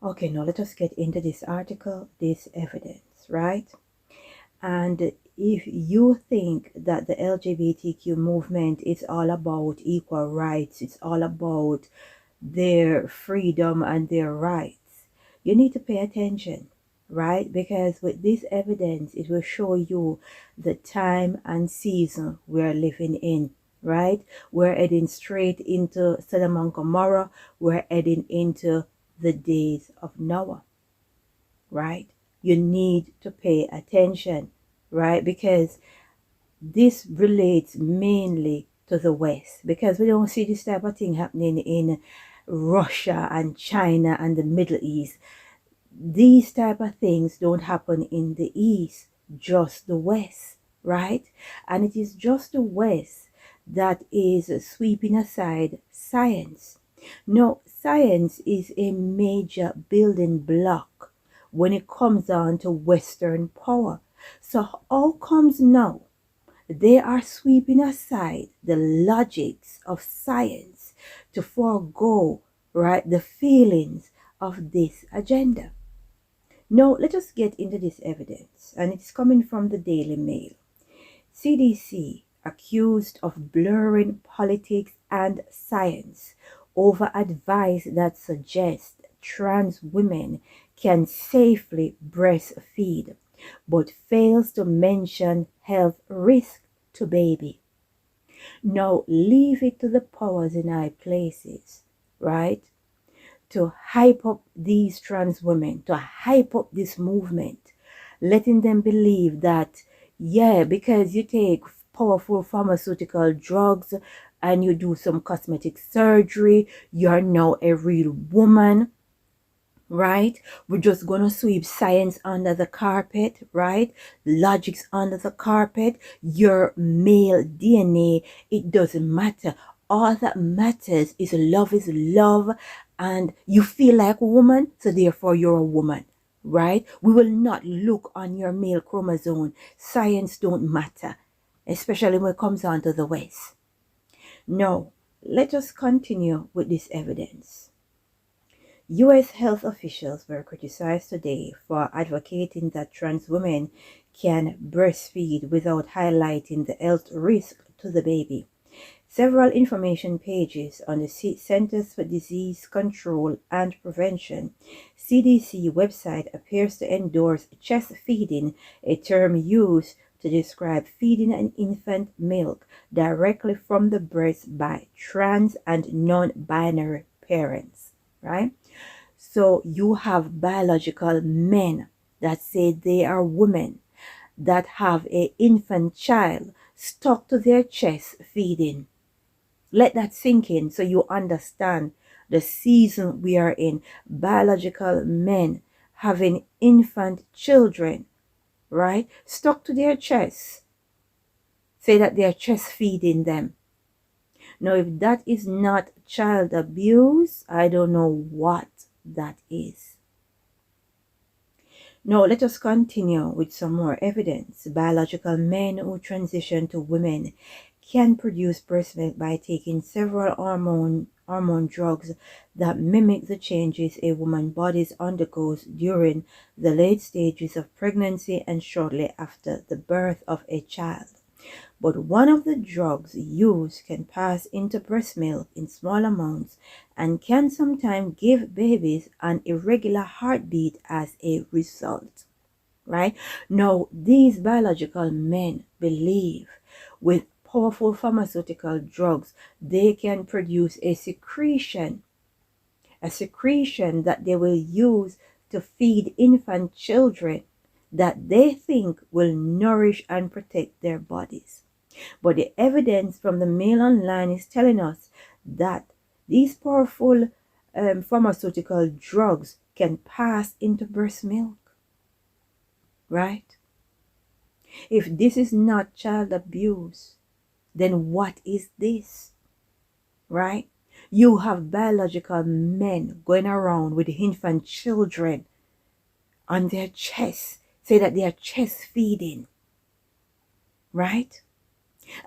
Okay, now let us get into this article, this evidence, right? And if you think that the LGBTQ movement is all about equal rights, it's all about their freedom and their rights, you need to pay attention, right? Because with this evidence, it will show you the time and season we're living in, right? We're heading straight into Sodom and Gomorrah. We're heading into the days of Noah, right? You need to pay attention, right? Because this relates mainly to the West, because we don't see this type of thing happening in Russia and China and the Middle East. These type of things don't happen in the East, just the West, right? And it is just the West that is sweeping aside science. No, science is a major building block when it comes down to Western power. So how comes now they are sweeping aside the logics of science to forego, right, the feelings of this agenda? Now, let us get into this evidence, and it's coming from the Daily Mail. CDC accused of blurring politics and science over advice that suggests trans women can safely breastfeed, but fails to mention health risk to baby. Now, leave it to the powers in high places, right, to hype up these trans women, to hype up this movement, letting them believe that, yeah, because you take powerful pharmaceutical drugs and you do some cosmetic surgery, you're now a real woman, right? We're just gonna sweep science under the carpet, right? Logics under the carpet. Your male DNA, it doesn't matter. All that matters is love, and you feel like a woman, so therefore you're a woman, right? We will not look on your male chromosome. Science don't matter, especially when it comes on to the West. Now, let us continue with this evidence. U.S. health officials were criticized today for advocating that trans women can breastfeed without highlighting the health risk to the baby. Several information pages on the Centers for Disease Control and Prevention (CDC) website appears to endorse chest feeding, a term used to describe feeding an infant milk directly from the breast by trans and non-binary parents, right? So you have biological men that say they are women that have a infant child stuck to their chest feeding. Let that sink in so you understand the season we are in. Biological men having infant children, right, stuck to their chest, say that they are chest feeding them. Now, if that is not child abuse, I don't know what that is. Now, let us continue with some more evidence. Biological men who transition to women can produce breast milk by taking several hormone drugs that mimic the changes a woman's body undergoes during the late stages of pregnancy and shortly after the birth of a child. But one of the drugs used can pass into breast milk in small amounts and can sometimes give babies an irregular heartbeat as a result, right? Now, these biological men believe with powerful pharmaceutical drugs, they can produce a secretion that they will use to feed infant children that they think will nourish and protect their bodies. But the evidence from the Mail Online is telling us that these powerful pharmaceutical drugs can pass into breast milk, right? If this is not child abuse, then what is this, right? You have biological men going around with infant children on their chest, say that they are chest feeding, right?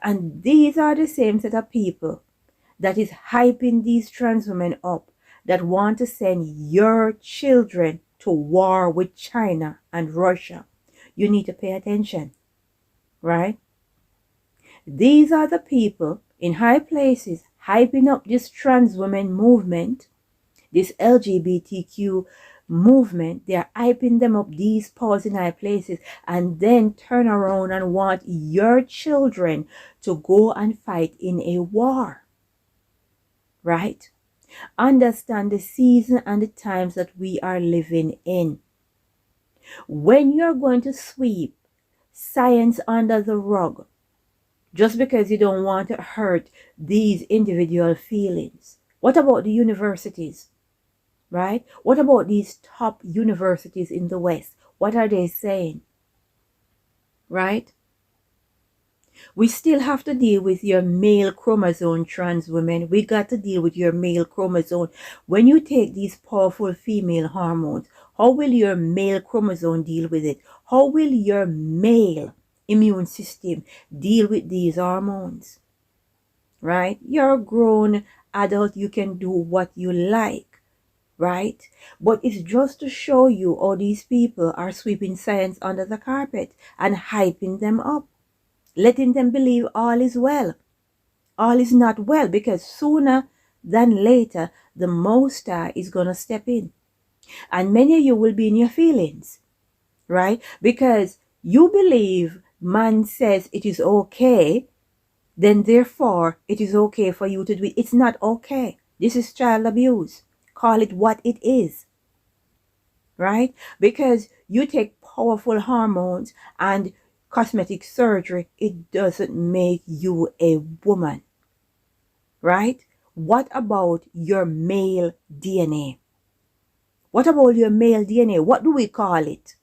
And these are the same set of people that is hyping these trans women up that want to send your children to war with China and Russia, you need to pay attention, right? These are the people in high places hyping up this trans women movement, this LGBTQ movement. They're hyping them up, these powers in high places, and then turn around and want your children to go and fight in a war, right? Understand the season and the times that we are living in. When you're going to sweep science under the rug, just because you don't want to hurt these individual feelings, what about the universities, right? What about these top universities in the West? What are they saying, right? We still have to deal with your male chromosome, trans women. We got to deal with your male chromosome. When you take these powerful female hormones, how will your male chromosome deal with it? How will your male immune system deal with these hormones? Right? You're a grown adult. You can do what you like, right? But it's just to show you how these people are sweeping science under the carpet and hyping them up, letting them believe all is well. All is not well, because sooner than later, the Most High is going to step in. And many of you will be in your feelings, right? Because you believe man says it is okay, then therefore it is okay for you to do it. It's not okay. This is child abuse. Call it what it is, right? Because you take powerful hormones and cosmetic surgery, it doesn't make you a woman, right? What about your male DNA? What about your male DNA? What do we call it?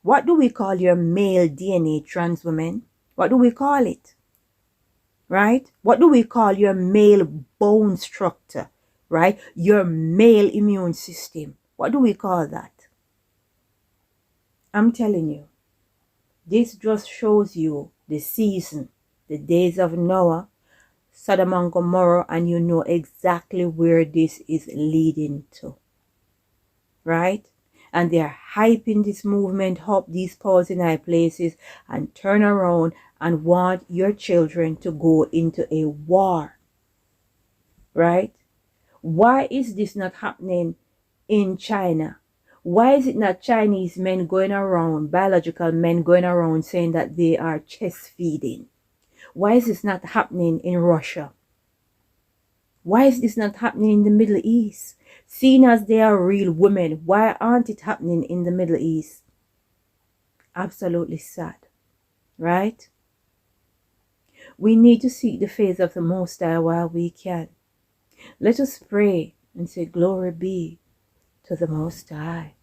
What do we call your male DNA, trans women? What do we call it? Right? What do we call your male bone structure? Right? Your male immune system. What do we call that? I'm telling you, this just shows you the season, the days of Noah, Sodom and Gomorrah, and you know exactly where this is leading to. Right? And they're hyping this movement up, these powers in high places, and turn around and want your children to go into a war. Right? Why is this not happening in China? Why is it not Chinese men going around, biological men going around saying that they are chest feeding? Why is this not happening in Russia? Why is this not happening in the Middle East? Seeing as they are real women, why aren't it happening in the Middle East? Absolutely sad, right? We need to seek the face of the Most High while we can. Let us pray and say, glory be to the Most High.